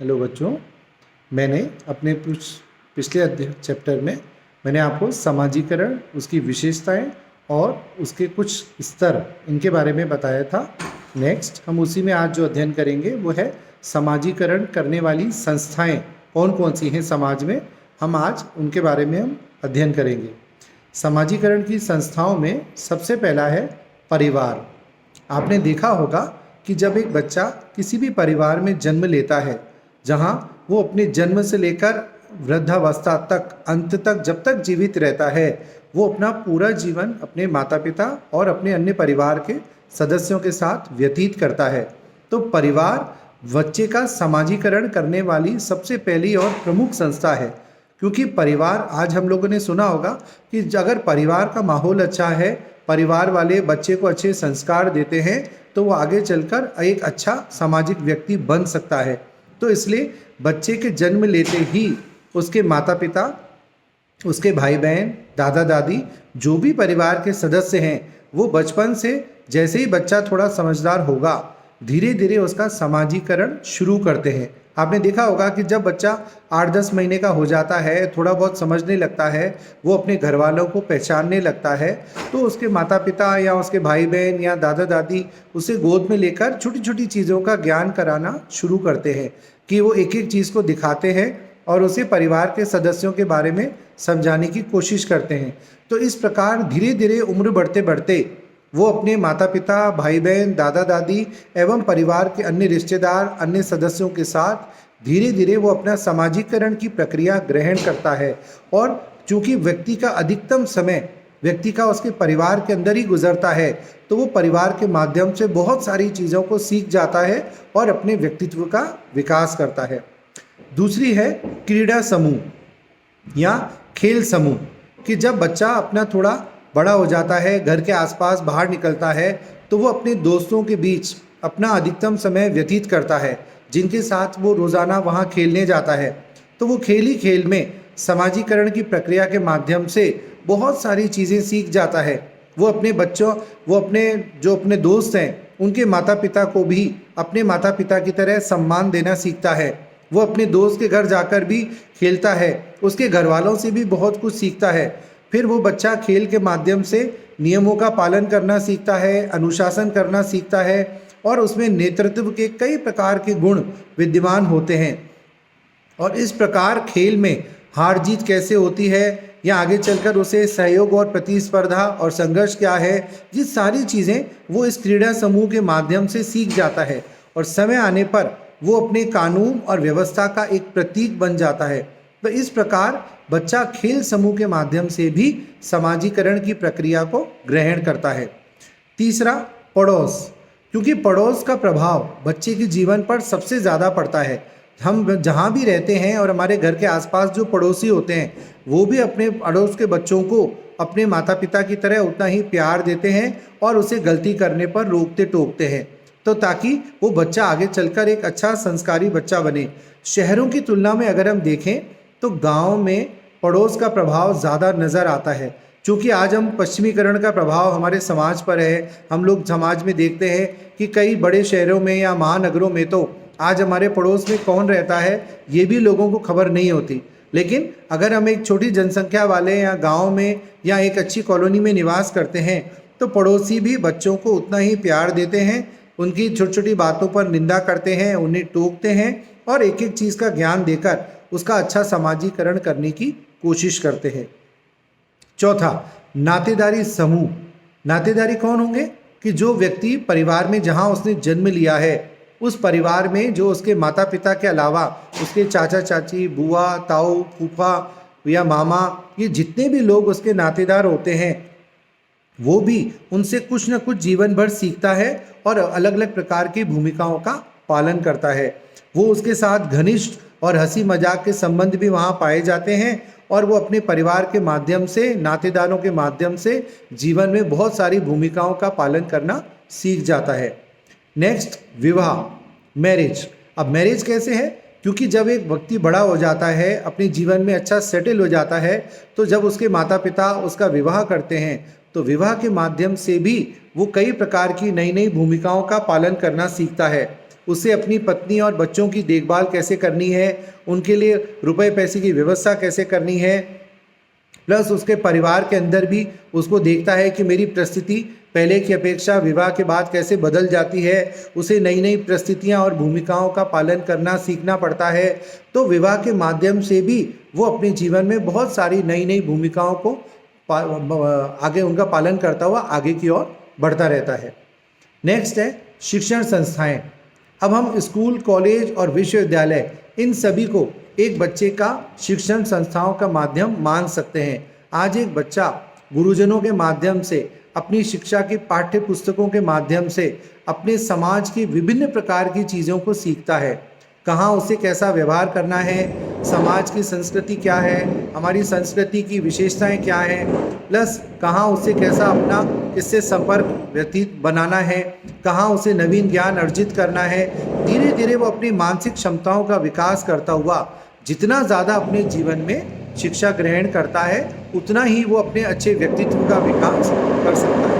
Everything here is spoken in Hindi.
हेलो बच्चों, मैंने अपने पिछले चैप्टर में मैंने आपको समाजीकरण, उसकी विशेषताएं और उसके कुछ स्तर इनके बारे में बताया था। नेक्स्ट हम उसी में आज जो अध्ययन करेंगे वो है समाजीकरण करने वाली संस्थाएं कौन कौन सी हैं समाज में। हम आज उनके बारे में हम अध्ययन करेंगे। समाजीकरण की संस्थाओं में सबसे पहला है परिवार। आपने देखा होगा कि जब एक बच्चा किसी भी परिवार में जन्म लेता है, जहां वो अपने जन्म से लेकर वृद्धावस्था तक, अंत तक, जब तक जीवित रहता है, वो अपना पूरा जीवन अपने माता पिता और अपने अन्य परिवार के सदस्यों के साथ व्यतीत करता है। तो परिवार बच्चे का समाजीकरण करने वाली सबसे पहली और प्रमुख संस्था है। क्योंकि परिवार, आज हम लोगों ने सुना होगा कि अगर परिवार का माहौल अच्छा है, परिवार वाले बच्चे को अच्छे संस्कार देते हैं, तो वो आगे चलकर एक अच्छा सामाजिक व्यक्ति बन सकता है। तो इसलिए बच्चे के जन्म लेते ही उसके माता पिता, उसके भाई बहन, दादा दादी, जो भी परिवार के सदस्य हैं, वो बचपन से जैसे ही बच्चा थोड़ा समझदार होगा, धीरे धीरे उसका समाजीकरण शुरू करते हैं। आपने देखा होगा कि जब बच्चा 8-10 महीने का हो जाता है, थोड़ा बहुत समझने लगता है, वो अपने घर वालों को पहचानने लगता है, तो उसके माता पिता या उसके भाई बहन या दादा दादी उसे गोद में लेकर छोटी छोटी चीज़ों का ज्ञान कराना शुरू करते हैं, कि वो एक एक चीज़ को दिखाते हैं और उसे परिवार के सदस्यों के बारे में समझाने की कोशिश करते हैं। तो इस प्रकार धीरे धीरे उम्र बढ़ते बढ़ते वो अपने माता पिता, भाई बहन, दादा दादी एवं परिवार के अन्य रिश्तेदार, अन्य सदस्यों के साथ धीरे धीरे वो अपना समाजीकरण की प्रक्रिया ग्रहण करता है। और चूंकि व्यक्ति का अधिकतम समय व्यक्ति का उसके परिवार के अंदर ही गुजरता है, तो वो परिवार के माध्यम से बहुत सारी चीज़ों को सीख जाता है और अपने व्यक्तित्व का विकास करता है। दूसरी है क्रीड़ा समूह या खेल समूह, कि जब बच्चा अपना थोड़ा बड़ा हो जाता है, घर के आसपास बाहर निकलता है, तो वो अपने दोस्तों के बीच अपना अधिकतम समय व्यतीत करता है, जिनके साथ वो रोज़ाना वहाँ खेलने जाता है। तो वो खेल ही खेल में समाजीकरण की प्रक्रिया के माध्यम से बहुत सारी चीज़ें सीख जाता है। वो अपने दोस्त हैं, उनके माता पिता को भी अपने माता पिता की तरह सम्मान देना सीखता है। वो अपने दोस्त के घर जाकर भी खेलता है, उसके घर वालों से भी बहुत कुछ सीखता है। फिर वो बच्चा खेल के माध्यम से नियमों का पालन करना सीखता है, अनुशासन करना सीखता है, और उसमें नेतृत्व के कई प्रकार के गुण विद्यमान होते हैं। और इस प्रकार खेल में हार जीत कैसे होती है, या आगे चलकर उसे सहयोग और प्रतिस्पर्धा और संघर्ष क्या है, ये सारी चीज़ें वो इस क्रीड़ा समूह के माध्यम से सीख जाता है। और समय आने पर वो अपने कानून और व्यवस्था का एक प्रतीक बन जाता है। तो इस प्रकार बच्चा खेल समूह के माध्यम से भी समाजीकरण की प्रक्रिया को ग्रहण करता है। तीसरा, पड़ोस। क्योंकि पड़ोस का प्रभाव बच्चे के जीवन पर सबसे ज़्यादा पड़ता है। हम जहाँ भी रहते हैं और हमारे घर के आसपास जो पड़ोसी होते हैं, वो भी अपने पड़ोस के बच्चों को अपने माता पिता की तरह उतना ही प्यार देते हैं और उसे गलती करने पर रोकते टोकते हैं, तो ताकि वो बच्चा आगे चलकर एक अच्छा संस्कारी बच्चा बने। शहरों की तुलना में अगर हम देखें तो गांव में पड़ोस का प्रभाव ज़्यादा नज़र आता है। क्योंकि आज हम पश्चिमीकरण का प्रभाव हमारे समाज पर है। हम लोग समाज में देखते हैं कि कई बड़े शहरों में या महानगरों में तो आज हमारे पड़ोस में कौन रहता है ये भी लोगों को खबर नहीं होती। लेकिन अगर हम एक छोटी जनसंख्या वाले या गांव में या एक अच्छी कॉलोनी में निवास करते हैं, तो पड़ोसी भी बच्चों को उतना ही प्यार देते हैं, उनकी छोटी छोटी बातों पर निंदा करते हैं, उन्हें टोकते हैं और एक एक चीज़ का ज्ञान देकर उसका अच्छा समाजीकरण करने की कोशिश करते हैं। चौथा, नातेदारी समूह। नातेदारी कौन होंगे? कि जो व्यक्ति परिवार में जहां उसने जन्म लिया है, उस परिवार में जो उसके माता पिता के अलावा उसके चाचा चाची, बुआ, ताऊ, फूफा या मामा, ये जितने भी लोग उसके नातेदार होते हैं, वो भी उनसे कुछ न कुछ जीवन भर सीखता है और अलग अलग प्रकार की भूमिकाओं का पालन करता है। वो उसके साथ घनिष्ठ और हंसी मजाक के संबंध भी वहाँ पाए जाते हैं, और वो अपने परिवार के माध्यम से, नातेदारों के माध्यम से जीवन में बहुत सारी भूमिकाओं का पालन करना सीख जाता है। नेक्स्ट, विवाह, मैरिज। अब मैरिज कैसे है? क्योंकि जब एक व्यक्ति बड़ा हो जाता है, अपने जीवन में अच्छा सेटल हो जाता है, तो जब उसके माता पिता उसका विवाह करते हैं, तो विवाह के माध्यम से भी वो कई प्रकार की नई नई भूमिकाओं का पालन करना सीखता है। उसे अपनी पत्नी और बच्चों की देखभाल कैसे करनी है, उनके लिए रुपए पैसे की व्यवस्था कैसे करनी है, प्लस उसके परिवार के अंदर भी उसको देखता है कि मेरी परिस्थिति पहले की अपेक्षा विवाह के बाद कैसे बदल जाती है। उसे नई नई परिस्थितियाँ और भूमिकाओं का पालन करना सीखना पड़ता है। तो विवाह के माध्यम से भी वो अपने जीवन में बहुत सारी नई नई भूमिकाओं को आगे उनका पालन करता हुआ आगे की ओर बढ़ता रहता है। नेक्स्ट है शिक्षण संस्थाएं। अब हम स्कूल, कॉलेज और विश्वविद्यालय इन सभी को एक बच्चे का शिक्षण संस्थाओं का माध्यम मान सकते हैं। आज एक बच्चा गुरुजनों के माध्यम से, अपनी शिक्षा की पाठ्य पुस्तकों के माध्यम से अपने समाज की विभिन्न प्रकार की चीज़ों को सीखता है। कहाँ उसे कैसा व्यवहार करना है, समाज की संस्कृति क्या है, हमारी संस्कृति की विशेषताएं क्या हैं, प्लस कहाँ उसे कैसा अपना किससे संपर्क व्यतीत बनाना है, कहाँ उसे नवीन ज्ञान अर्जित करना है। धीरे धीरे वो अपनी मानसिक क्षमताओं का विकास करता हुआ जितना ज़्यादा अपने जीवन में शिक्षा ग्रहण करता है, उतना ही वो अपने अच्छे व्यक्तित्व का विकास कर सकता है।